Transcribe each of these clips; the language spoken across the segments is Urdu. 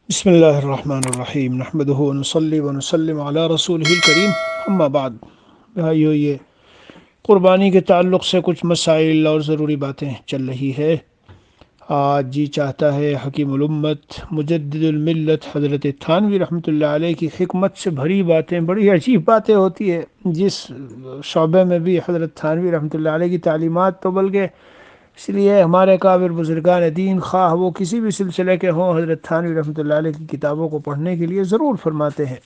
بسم اللہ الرحمن الرحیم نحمدہ ونصلی ونسلم علی رسولہ الکریم اما بعد۔ بھائیو، یہ قربانی کے تعلق سے کچھ مسائل اور ضروری باتیں چل رہی ہے۔ آج جی چاہتا ہے حکیم الامت مجدد الملت حضرت تھانوی رحمۃ اللہ علیہ کی حکمت سے بھری باتیں، بڑی عجیب باتیں ہوتی ہے جس شعبے میں بھی حضرت تھانوی رحمۃ اللہ علیہ کی تعلیمات تو بلکہ اس لیے ہمارے کابر بزرگان دین خواہ وہ کسی بھی سلسلے کے ہوں، حضرت تھانوی رحمۃ اللہ علیہ کی کتابوں کو پڑھنے کے لیے ضرور فرماتے ہیں۔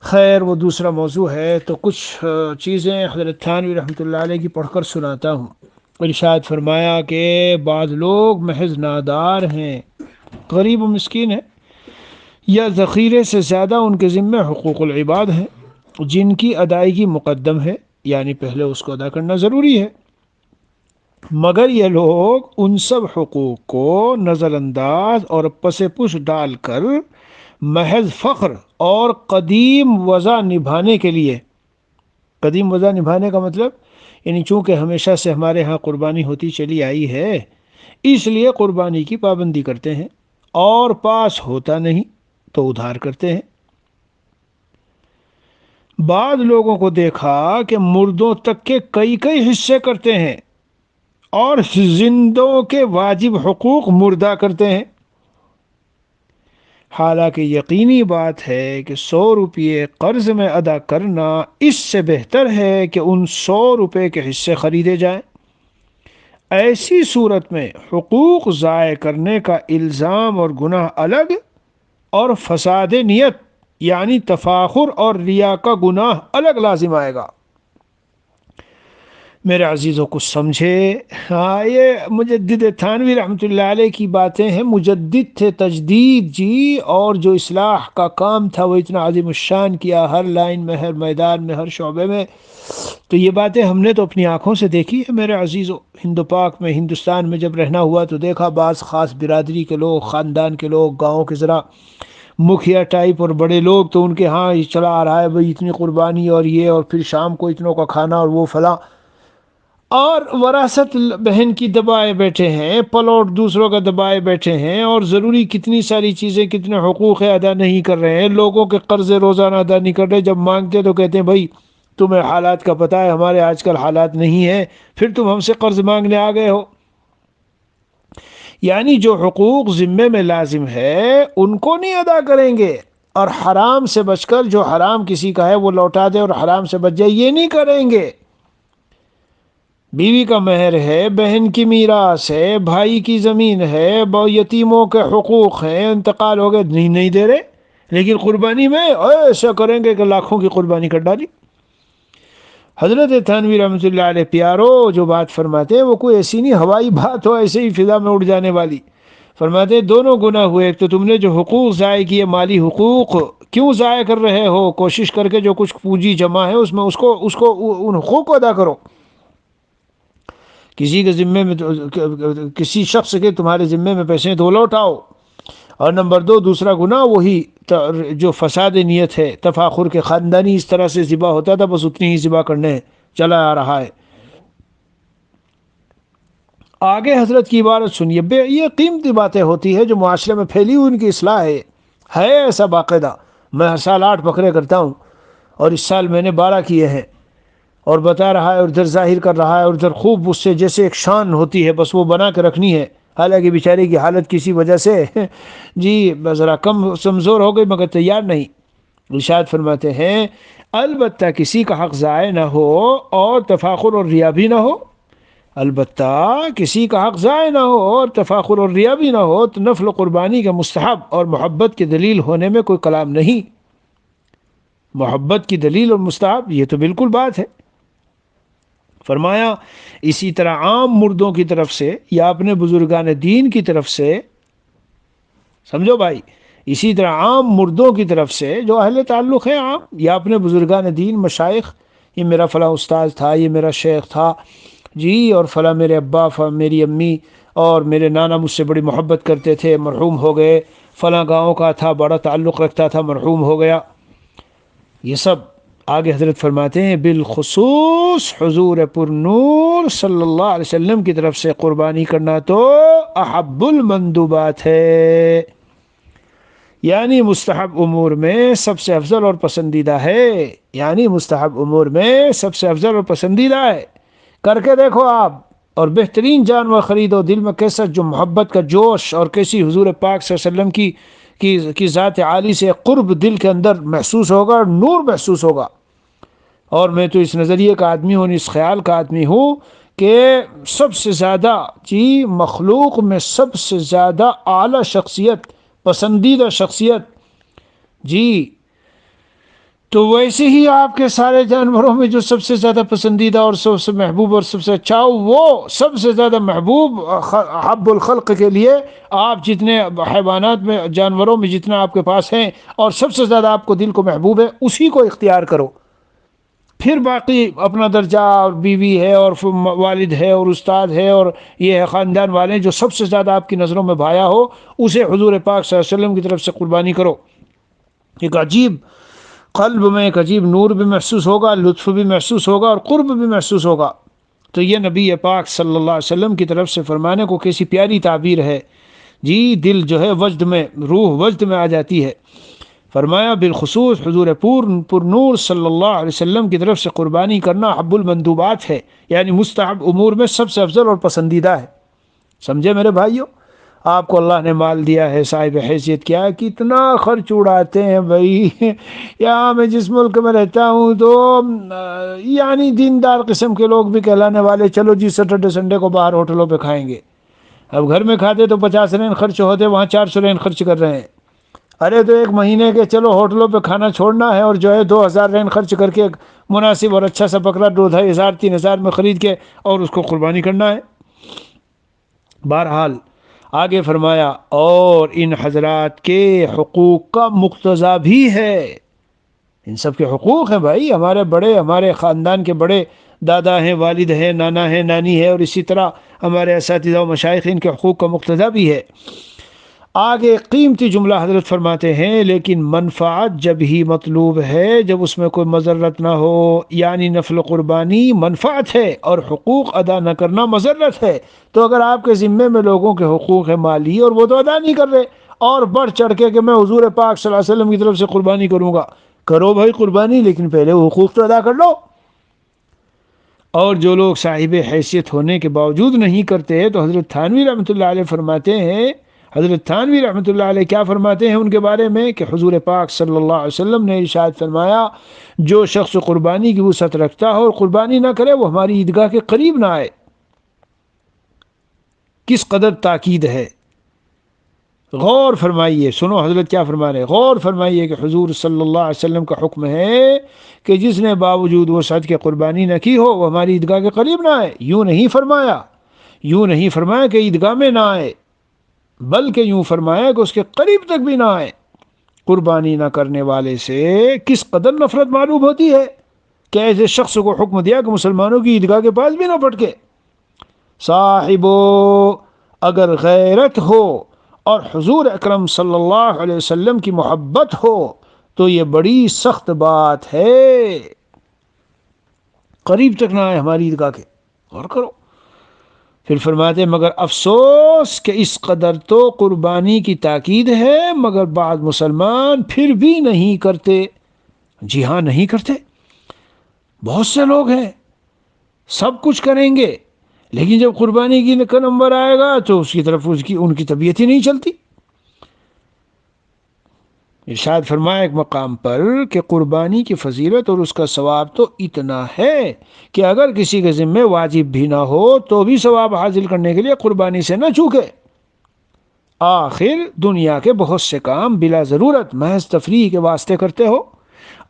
خیر وہ دوسرا موضوع ہے، تو کچھ چیزیں حضرت تھانوی رحمۃ اللہ علیہ کی پڑھ کر سناتا ہوں۔ ارشاد فرمایا کہ بعض لوگ محض نادار ہیں، غریب و مسکین ہیں، یا ذخیرے سے زیادہ ان کے ذمہ حقوق العباد ہیں جن کی ادائیگی مقدم ہے، یعنی پہلے اس کو ادا کرنا ضروری ہے، مگر یہ لوگ ان سب حقوق کو نظر انداز اور پس پش ڈال کر محض فخر اور قدیم وضع نبھانے کے لیے، قدیم وضع نبھانے کا مطلب یعنی چونکہ ہمیشہ سے ہمارے ہاں قربانی ہوتی چلی آئی ہے اس لیے قربانی کی پابندی کرتے ہیں، اور پاس ہوتا نہیں تو ادھار کرتے ہیں۔ بعض لوگوں کو دیکھا کہ مردوں تک کے کئی کئی حصے کرتے ہیں اور زندوں کے واجب حقوق مردہ کرتے ہیں، حالانکہ یقینی بات ہے کہ 100 روپے قرض میں ادا کرنا اس سے بہتر ہے کہ ان 100 روپے کے حصے خریدے جائیں۔ ایسی صورت میں حقوق ضائع کرنے کا الزام اور گناہ الگ، اور فساد نیت یعنی تفاخر اور ریا کا گناہ الگ لازم آئے گا۔ میرے عزیزوں کو سمجھے، ہاں یہ مجدد تھانوی رحمۃ اللہ علیہ کی باتیں ہیں۔ مجدد تھے، تجدید جی، اور جو اصلاح کا کام تھا وہ اتنا عظیم الشان کیا، ہر لائن میں، ہر میدان میں، ہر شعبے میں۔ تو یہ باتیں ہم نے تو اپنی آنکھوں سے دیکھی ہے میرے عزیزوں۔ ہند و پاک میں، ہندوستان میں جب رہنا ہوا تو دیکھا بعض خاص برادری کے لوگ، خاندان کے لوگ، گاؤں کے ذرا مکھیا ٹائپ اور بڑے لوگ، تو ان کے ہاں یہ چلا آ رہا ہے بھئی اتنی قربانی اور یہ، اور پھر شام کو اتنوں کا کھانا اور وہ فلاں، اور وراثت بہن کی دبائے بیٹھے ہیں، پلاٹ دوسروں کا دبائے بیٹھے ہیں، اور ضروری کتنی ساری چیزیں، کتنے حقوق ادا نہیں کر رہے ہیں، لوگوں کے قرض روزانہ ادا نہیں کر رہے، جب مانگتے تو کہتے ہیں بھائی تمہیں حالات کا پتہ ہے، ہمارے آج کل حالات نہیں ہیں، پھر تم ہم سے قرض مانگنے آ گئے ہو۔ یعنی جو حقوق ذمے میں لازم ہے ان کو نہیں ادا کریں گے، اور حرام سے بچ کر، جو حرام کسی کا ہے وہ لوٹا دے اور حرام سے بچ جائے، یہ نہیں کریں گے۔ بیوی کا مہر ہے، بہن کی میراث ہے، بھائی کی زمین ہے، یتیموں کے حقوق ہیں، انتقال ہو گئے نہیں دے رہے، لیکن قربانی میں ایسا کریں گے کہ لاکھوں کی قربانی کر ڈالی۔ حضرت تھانوی رحمۃ اللہ علیہ پیارو جو بات فرماتے ہیں وہ کوئی ایسی نہیں ہوائی بات ہو ایسے ہی فضا میں اڑ جانے والی۔ فرماتے ہیں دونوں گناہ ہوئے، ایک تو تم نے جو حقوق ضائع کیے، مالی حقوق کیوں ضائع کر رہے ہو؟ کوشش کر کے جو کچھ پونجی جمع ہے اس میں اس کو ان حقوق کو ادا کرو۔ کسی کے ذمے میں، کسی شخص کے تمہارے ذمے میں پیسے ہیں تو لوٹاؤ۔ اور نمبر 2 دوسرا گناہ وہی جو فساد نیت ہے، تفاخر کے، خاندانی اس طرح سے ذبح ہوتا تھا بس اتنی ہی ذبح کرنے چلا آ رہا ہے۔ آگے حضرت کی عبارت سنیے، یہ قیمتی باتیں ہوتی ہے جو معاشرے میں پھیلی ہوئی، ان کی اصلاح ہے ایسا باقاعدہ۔ میں ہر سال 8 بکرے کرتا ہوں اور اس سال میں نے 12 کیے ہیں، اور بتا رہا ہے اور ادھر ظاہر کر رہا ہے، اور ادھر خوب اس سے جیسے ایک شان ہوتی ہے بس وہ بنا کے رکھنی ہے، حالانکہ بیچارے کی حالت کسی وجہ سے جی ذرا کمزور ہو گئی مگر تیار نہیں۔ ارشاد فرماتے ہیں البتہ کسی کا حق ضائع نہ ہو اور تفاخر اور ریا بھی نہ ہو، البتہ کسی کا حق ضائع نہ ہو اور تفاخر اور ریا بھی نہ ہو، تو نفل و قربانی کا مستحب اور محبت کی دلیل ہونے میں کوئی کلام نہیں۔ محبت کی دلیل اور مستحب یہ تو بالکل بات ہے۔ فرمایا اسی طرح عام مردوں کی طرف سے یا اپنے بزرگان دین کی طرف سے، سمجھو بھائی، اسی طرح عام مردوں کی طرف سے جو اہل تعلق ہے عام، یا اپنے بزرگان دین، مشائخ، یہ میرا فلاں استاذ تھا، یہ میرا شیخ تھا جی، اور فلاں میرے ابا، میری امی اور میرے نانا مجھ سے بڑی محبت کرتے تھے، مرحوم ہو گئے، فلاں گاؤں کا تھا، بڑا تعلق رکھتا تھا، مرحوم ہو گیا، یہ سب آگے حضرت فرماتے ہیں بالخصوص حضور پر نور صلی اللہ علیہ وسلم کی طرف سے قربانی کرنا تو احب المندوبات ہے۔ یعنی مستحب امور میں سب سے افضل اور پسندیدہ ہے، یعنی مستحب امور میں سب سے افضل اور پسندیدہ ہے۔ کر کے دیکھو آپ، اور بہترین جانور خریدو، دل میں کیسا جو محبت کا جوش اور کیسی حضور پاک صلی اللہ علیہ وسلم کی ذات عالی سے قرب دل کے اندر محسوس ہوگا، نور محسوس ہوگا۔ اور میں تو اس نظریے کا آدمی ہوں، اس خیال کا آدمی ہوں کہ سب سے زیادہ مخلوق میں سب سے زیادہ اعلیٰ شخصیت، پسندیدہ شخصیت تو ویسے ہی آپ کے سارے جانوروں میں جو سب سے زیادہ پسندیدہ اور سب سے محبوب اور سب سے اچھا ہو، وہ سب سے زیادہ محبوب حب الخلق کے لیے آپ جتنے حیوانات میں، جانوروں میں جتنا آپ کے پاس ہیں اور سب سے زیادہ آپ کو دل کو محبوب ہے، اسی کو اختیار کرو۔ پھر باقی اپنا درجہ اور بیوی ہے اور والد ہے اور استاد ہے اور یہ ہے خاندان والے، جو سب سے زیادہ آپ کی نظروں میں بھایا ہو، اسے حضور پاک صلی اللہ علیہ وسلم کی طرف سے قربانی کرو۔ ایک عجیب قلب میں ایک عجیب نور بھی محسوس ہوگا، لطف بھی محسوس ہوگا اور قرب بھی محسوس ہوگا۔ تو یہ نبی پاک صلی اللہ علیہ وسلم کی طرف سے فرمانے کو کیسی پیاری تعبیر ہے دل جو ہے وجد میں، روح وجد میں آ جاتی ہے۔ فرمایا بالخصوص حضور پر نور صلی اللہ علیہ وسلم کی طرف سے قربانی کرنا حب المندوبات ہے، یعنی مستحب امور میں سب سے افضل اور پسندیدہ ہے۔ سمجھے میرے بھائیوں؟ آپ کو اللہ نے مال دیا ہے، صاحب حیثیت کیا ہے، کتنا خرچ اڑاتے ہیں بھائی۔ یہاں میں جس ملک میں رہتا ہوں تو یعنی دیندار قسم کے لوگ بھی کہلانے والے، چلو جی سیٹرڈے سنڈے کو باہر ہوٹلوں پہ کھائیں گے۔ اب گھر میں کھاتے تو 50 رین خرچ ہوتے، وہاں 400 رین خرچ کر رہے ہیں۔ ارے تو ایک مہینے کے چلو ہوٹلوں پہ کھانا چھوڑنا ہے اور جو ہے 2000 رین خرچ کر کے ایک مناسب اور اچھا سا بکرا 2500 3000 میں خرید کے اور اس کو قربانی کرنا ہے۔ بہرحال آگے فرمایا اور ان حضرات کے حقوق کا مقتضا بھی ہے، ان سب کے حقوق ہیں بھائی، ہمارے بڑے، ہمارے خاندان کے بڑے، دادا ہیں، والد ہیں، نانا ہیں، نانی ہے، اور اسی طرح ہمارے اساتذہ و مشائخ، ان کے حقوق کا مقتضا بھی ہے۔ آگے قیمتی جملہ حضرت فرماتے ہیں لیکن منفعت جب ہی مطلوب ہے جب اس میں کوئی مضرت نہ ہو، یعنی نفل قربانی منفعت ہے اور حقوق ادا نہ کرنا مضرت ہے۔ تو اگر آپ کے ذمے میں لوگوں کے حقوق ہے مالی اور وہ تو ادا نہیں کر رہے، اور بڑھ چڑھ کے کہ میں حضور پاک صلی اللہ علیہ وسلم کی طرف سے قربانی کروں گا، کرو بھائی قربانی، لیکن پہلے وہ حقوق تو ادا کر لو۔ اور جو لوگ صاحب حیثیت ہونے کے باوجود نہیں کرتے، تو حضرت تھانوی رحمۃ اللہ علیہ فرماتے ہیں، حضرت تھانوی رحمۃ اللہ علیہ کیا فرماتے ہیں ان کے بارے میں کہ حضور پاک صلی اللہ علیہ وسلم نے ارشاد فرمایا، جو شخص قربانی کی وسعت رکھتا ہو اور قربانی نہ کرے وہ ہماری عیدگاہ کے قریب نہ آئے۔ کس قدر تاکید ہے، غور فرمائیے، سنو حضرت کیا فرما رہے ہیں، غور فرمائیے کہ حضور صلی اللہ علیہ وسلم کا حکم ہے کہ جس نے باوجود وسعت کے قربانی نہ کی ہو وہ ہماری عیدگاہ کے قریب نہ آئے۔ یوں نہیں فرمایا کہ عیدگاہ میں نہ آئے، بلکہ یوں فرمایا کہ اس کے قریب تک بھی نہ آئے۔ قربانی نہ کرنے والے سے کس قدر نفرت معلوم ہوتی ہے کہ ایسے شخص کو حکم دیا کہ مسلمانوں کی عیدگاہ کے پاس بھی نہ پٹکے۔ صاحبو، اگر غیرت ہو اور حضور اکرم صلی اللہ علیہ وسلم کی محبت ہو تو یہ بڑی سخت بات ہے، قریب تک نہ آئے ہماری عیدگاہ کے۔ غور کرو، پھر فرماتے ہیں مگر افسوس کہ اس قدر تو قربانی کی تاکید ہے مگر بعض مسلمان پھر بھی نہیں کرتے۔ جی ہاں، نہیں کرتے۔ بہت سے لوگ ہیں سب کچھ کریں گے لیکن جب قربانی کی نمبر آئے گا تو اس کی طرف ان کی طبیعت ہی نہیں چلتی۔ ارشاد فرمایا ایک مقام پر کہ قربانی کی فضیلت اور اس کا ثواب تو اتنا ہے کہ اگر کسی کے ذمہ واجب بھی نہ ہو تو بھی ثواب حاصل کرنے کے لیے قربانی سے نہ چوکے۔ آخر دنیا کے بہت سے کام بلا ضرورت محض تفریح کے واسطے کرتے ہو،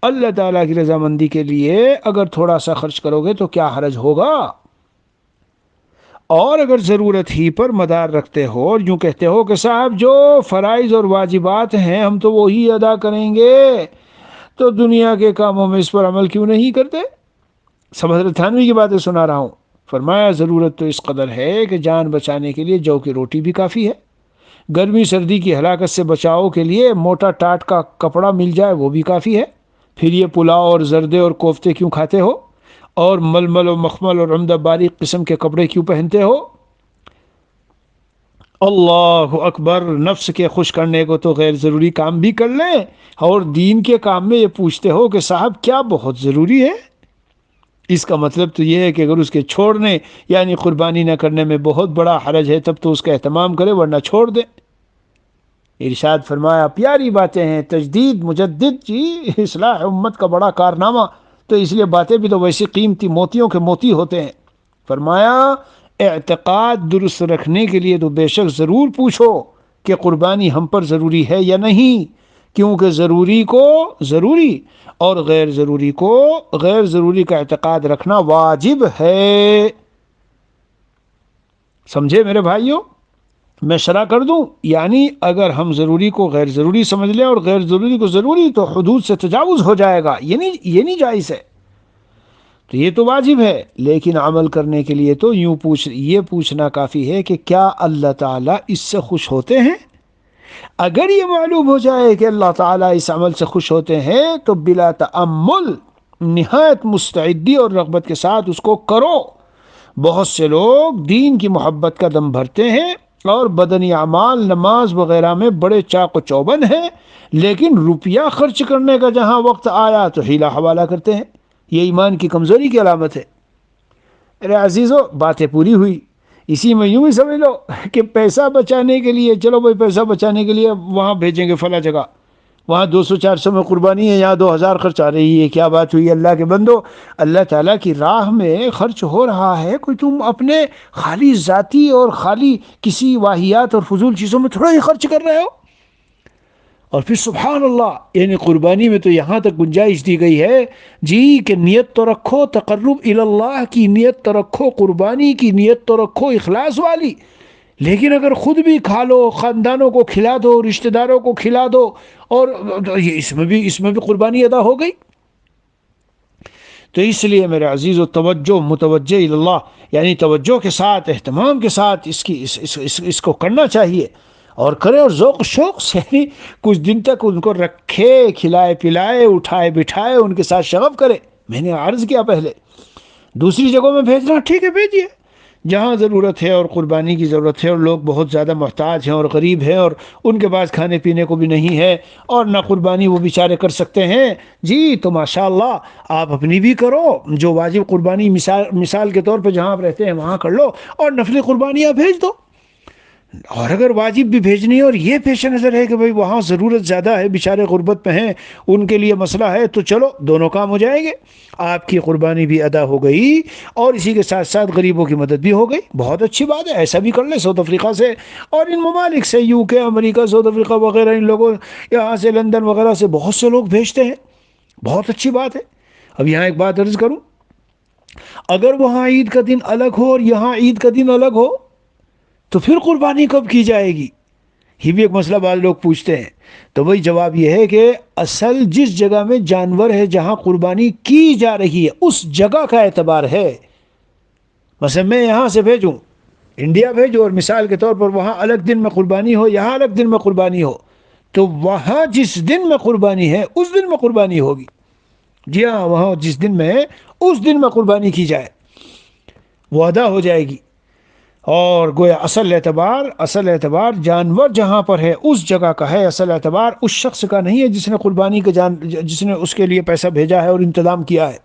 اللہ تعالیٰ کی رضامندی کے لیے اگر تھوڑا سا خرچ کرو گے تو کیا حرج ہوگا؟ اور اگر ضرورت ہی پر مدار رکھتے ہو اور یوں کہتے ہو کہ صاحب جو فرائض اور واجبات ہیں ہم تو وہی ادا کریں گے، تو دنیا کے کاموں میں اس پر عمل کیوں نہیں کرتے؟ سب حضرت تھانوی کی باتیں سنا رہا ہوں۔ فرمایا ضرورت تو اس قدر ہے کہ جان بچانے کے لیے جو کی روٹی بھی کافی ہے، گرمی سردی کی ہلاکت سے بچاؤ کے لیے موٹا ٹاٹ کا کپڑا مل جائے وہ بھی کافی ہے، پھر یہ پلاؤ اور زردے اور کوفتے کیوں کھاتے ہو، اور ململ و مخمل اور عمدہ باریک قسم کے کپڑے کیوں پہنتے ہو، اللہ اکبر، نفس کے خوش کرنے کو تو غیر ضروری کام بھی کر لیں، اور دین کے کام میں یہ پوچھتے ہو کہ صاحب کیا بہت ضروری ہے؟ اس کا مطلب تو یہ ہے کہ اگر اس کے چھوڑنے یعنی قربانی نہ کرنے میں بہت بڑا حرج ہے تب تو اس کا اہتمام کرے، ورنہ چھوڑ دے۔ ارشاد فرمایا، پیاری باتیں ہیں، تجدید مجدد جی، اصلاح امت کا بڑا کارنامہ، تو اس لیے باتیں بھی تو ویسی قیمتی موتیوں کے موتی ہوتے ہیں۔ فرمایا اعتقاد درست رکھنے کے لیے تو بے شک ضرور پوچھو کہ قربانی ہم پر ضروری ہے یا نہیں، کیونکہ ضروری کو ضروری اور غیر ضروری کو غیر ضروری کا اعتقاد رکھنا واجب ہے۔ سمجھے میرے بھائیوں؟ میں شرح کر دوں، یعنی اگر ہم ضروری کو غیر ضروری سمجھ لیں اور غیر ضروری کو ضروری تو حدود سے تجاوز ہو جائے گا، یہ نہیں جائز ہے۔ تو یہ تو واجب ہے، لیکن عمل کرنے کے لیے تو یہ پوچھنا کافی ہے کہ کیا اللہ تعالیٰ اس سے خوش ہوتے ہیں؟ اگر یہ معلوم ہو جائے کہ اللہ تعالیٰ اس عمل سے خوش ہوتے ہیں تو بلا تأمل نہایت مستعدی اور رغبت کے ساتھ اس کو کرو۔ بہت سے لوگ دین کی محبت کا دم بھرتے ہیں اور بدنی اعمال نماز وغیرہ میں بڑے چاق و چوبند ہیں، لیکن روپیہ خرچ کرنے کا جہاں وقت آیا تو ہیلا حوالہ کرتے ہیں۔ یہ ایمان کی کمزوری کی علامت ہے۔ ارے عزیزو، باتیں پوری ہوئی۔ اسی میں یوں ہی سمجھ لو کہ پیسہ بچانے کے لیے، چلو بھائی پیسہ بچانے کے لیے وہاں بھیجیں گے فلاں جگہ، وہاں 200 400 میں قربانی ہے، یہاں 2000 خرچ آ رہی ہے، کیا بات ہوئی؟ اللہ کے بندو، اللہ تعالیٰ کی راہ میں خرچ ہو رہا ہے، کوئی تم اپنے خالی ذاتی اور خالی کسی واہیات اور فضول چیزوں میں تھوڑا ہی خرچ کر رہے ہو؟ اور پھر سبحان اللہ، یعنی قربانی میں تو یہاں تک گنجائش دی گئی ہے جی کہ نیت تو رکھو تقرب اللہ کی، نیت تو رکھو قربانی کی، نیت تو رکھو اخلاص والی، لیکن اگر خود بھی کھا لو، خاندانوں کو کھلا دو، رشتہ داروں کو کھلا دو، اور اس میں بھی قربانی ادا ہو گئی۔ تو اس لیے میرے عزیز و توجہ متوجہ اللہ، یعنی توجہ کے ساتھ، اہتمام کے ساتھ اس کو کرنا چاہیے، اور کرے اور ذوق و شوق سے، کچھ دن تک ان کو رکھے، کھلائے پلائے، اٹھائے بٹھائے، ان کے ساتھ شغف کرے۔ میں نے عرض کیا پہلے، دوسری جگہوں میں بھیجنا ٹھیک ہے، بھیجیے جہاں ضرورت ہے اور قربانی کی ضرورت ہے اور لوگ بہت زیادہ محتاج ہیں اور غریب ہیں اور ان کے پاس کھانے پینے کو بھی نہیں ہے اور نہ قربانی وہ بیچارے کر سکتے ہیں جی، تو ماشاءاللہ آپ اپنی بھی کرو، جو واجب قربانی مثال کے طور پہ جہاں آپ رہتے ہیں وہاں کر لو، اور نفلی قربانیاں بھیج دو۔ اور اگر واجب بھی بھیجنی ہے اور یہ پیش نظر ہے کہ بھئی وہاں ضرورت زیادہ ہے، بیچارے غربت پہ ہیں، ان کے لیے مسئلہ ہے، تو چلو دونوں کام ہو جائیں گے، آپ کی قربانی بھی ادا ہو گئی اور اسی کے ساتھ ساتھ غریبوں کی مدد بھی ہو گئی۔ بہت اچھی بات ہے، ایسا بھی کر لیں۔ ساؤتھ افریقہ سے اور ان ممالک سے، یو کے، امریکہ، ساؤتھ افریقہ وغیرہ، ان لوگوں یہاں سے لندن وغیرہ سے بہت سے لوگ بھیجتے ہیں، بہت اچھی بات ہے۔ اب یہاں ایک بات عرض کروں، اگر وہاں عید کا دن الگ ہو اور یہاں عید کا دن الگ ہو تو پھر قربانی کب کی جائے گی؟ یہ بھی ایک مسئلہ بعض لوگ پوچھتے ہیں۔ تو وہی جواب یہ ہے کہ اصل جس جگہ میں جانور ہے، جہاں قربانی کی جا رہی ہے، اس جگہ کا اعتبار ہے۔ مثلا میں یہاں سے بھیجوں، انڈیا بھیجوں، اور مثال کے طور پر وہاں الگ دن میں قربانی ہو، یہاں الگ دن میں قربانی ہو، تو وہاں جس دن میں قربانی ہے اس دن میں قربانی ہوگی۔ جی ہاں، وہاں جس دن میں ہے اس دن میں قربانی کی جائے، وہ ادا ہو جائے گی۔ اور گویا اصل اعتبار جانور جہاں پر ہے اس جگہ کا ہے، اصل اعتبار اس شخص کا نہیں ہے جس نے قربانی جس نے اس کے لیے پیسہ بھیجا ہے اور انتظام کیا ہے۔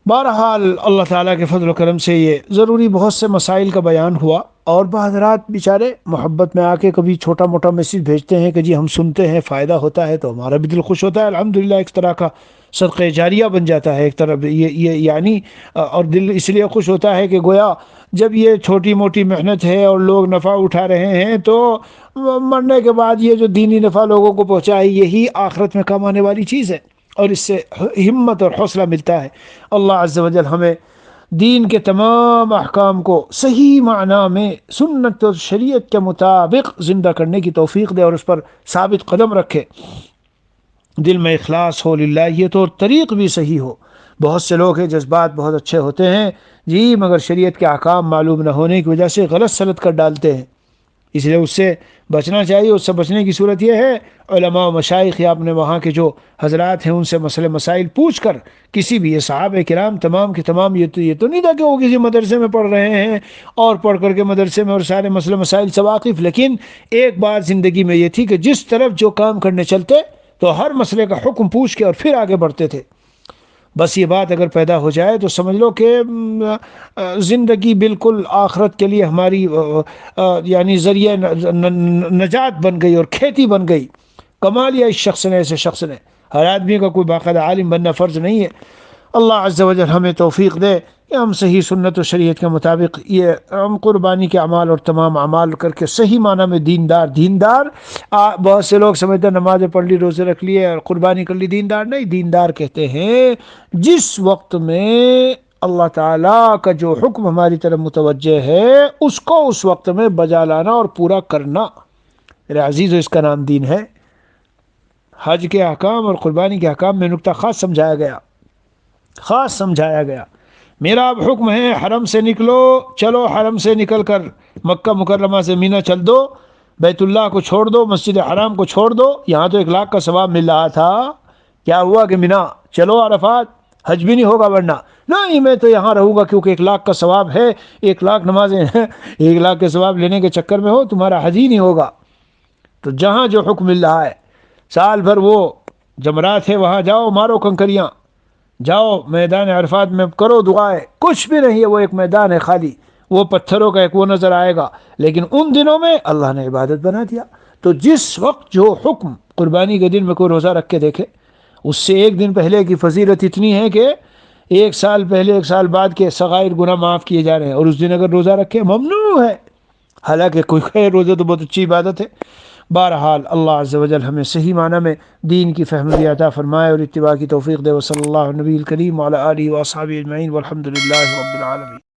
بہرحال اللہ تعالیٰ کے فضل و کرم سے یہ ضروری بہت سے مسائل کا بیان ہوا، اور حضرات بیچارے محبت میں آ کے کبھی چھوٹا موٹا میسیج بھیجتے ہیں کہ جی ہم سنتے ہیں، فائدہ ہوتا ہے تو ہمارا بھی دل خوش ہوتا ہے، الحمدللہ ایک طرح کا صدقہ جاریہ بن جاتا ہے ایک طرف یہ یعنی، اور دل اس لیے خوش ہوتا ہے کہ گویا جب یہ چھوٹی موٹی محنت ہے اور لوگ نفع اٹھا رہے ہیں تو مرنے کے بعد یہ جو دینی نفع لوگوں کو پہنچائے یہی آخرت میں کام آنے والی چیز ہے، اور اس سے ہمت اور حوصلہ ملتا ہے۔ اللہ عز و جل ہمیں دین کے تمام احکام کو صحیح معنی میں سنت اور شریعت کے مطابق زندہ کرنے کی توفیق دے اور اس پر ثابت قدم رکھے، دل میں اخلاص ہو للہیت اور طریق بھی صحیح ہو۔ بہت سے لوگ ہیں جذبات بہت اچھے ہوتے ہیں جی، مگر شریعت کے احکام معلوم نہ ہونے کی وجہ سے غلط سلط کر ڈالتے ہیں، اس لیے اس سے بچنا چاہیے۔ اس سے بچنے کی صورت یہ ہے علماء و مشائخ یا اپنے وہاں کے جو حضرات ہیں ان سے مسئلے مسائل پوچھ کر، کسی بھی، یہ صحابہ کرام تمام کے تمام، یہ تو نہیں تھا کہ وہ کسی مدرسے میں پڑھ رہے ہیں اور پڑھ کر کے مدرسے میں اور سارے مسئلے مسائل سے واقف، لیکن ایک بات زندگی میں یہ تھی کہ جس طرف جو کام کرنے چلتے تو ہر مسئلے کا حکم پوچھ کے اور پھر آگے بڑھتے تھے۔ بس یہ بات اگر پیدا ہو جائے تو سمجھ لو کہ زندگی بالکل آخرت کے لیے ہماری یعنی ذریعہ نجات بن گئی اور کھیتی بن گئی۔ کما لیا اس شخص نے، ایسے شخص نے۔ ہر آدمی کا کوئی باقاعدہ عالم بننا فرض نہیں ہے۔ اللہ عز و جل ہمیں توفیق دے کہ ہم صحیح سنت و شریعت کے مطابق یہ ہم قربانی کے اعمال اور تمام اعمال کر کے صحیح معنی میں دیندار بہت سے لوگ سمجھتے ہیں نمازیں پڑھ لی، روزے رکھ لیے اور قربانی کر لی، دیندار نہیں۔ دیندار کہتے ہیں جس وقت میں اللہ تعالیٰ کا جو حکم ہماری طرف متوجہ ہے اس کو اس وقت میں بجا لانا اور پورا کرنا۔ میرے عزیزو، اس کا نام دین ہے۔ حج کے احکام اور قربانی کے احکام میں نکتہ خاص سمجھایا گیا۔ میرا اب حکم ہے حرم سے نکلو، چلو حرم سے نکل کر مکہ مکرمہ سے مینا چل دو، بیت اللہ کو چھوڑ دو، مسجد حرام کو چھوڑ دو۔ یہاں تو 1 لاکھ کا ثواب مل رہا تھا، کیا ہوا کہ مینا چلو عرفات، حج بھی نہیں ہوگا ورنہ نہیں، میں تو یہاں رہوں گا کیونکہ 1 لاکھ کا ثواب ہے، 1 لاکھ نمازیں ہیں، 1 لاکھ کے ثواب لینے کے چکر میں ہو تمہارا حج ہی نہیں ہوگا۔ تو جہاں جو حکم مل رہا ہے، سال بھر وہ جمرات ہے وہاں جاؤ، مارو کنکریاں، جاؤ میدان عرفات میں کرو دعائیں، کچھ بھی نہیں ہے، وہ ایک میدان ہے خالی، وہ پتھروں کا ایک وہ نظر آئے گا، لیکن ان دنوں میں اللہ نے عبادت بنا دیا۔ تو جس وقت جو حکم، قربانی کے دن میں کوئی روزہ رکھ کے دیکھے، اس سے 1 دن پہلے کی فضیلت اتنی ہے کہ 1 سال پہلے 1 سال بعد کے صغائر گناہ معاف کیے جا رہے ہیں، اور اس دن اگر روزہ رکھے ممنوع ہے، حالانکہ کوئی خیر روزہ تو بہت اچھی عبادت ہے۔ بہرحال اللہ عز و جل ہمیں صحیح معنی میں دین کی فہم عطا فرمائے اور اتباع کی توفیق دے۔ وصلی اللہ نبی الکریم وعلی آلہ واصحابہ اجمعین والحمد للہ رب العالمین۔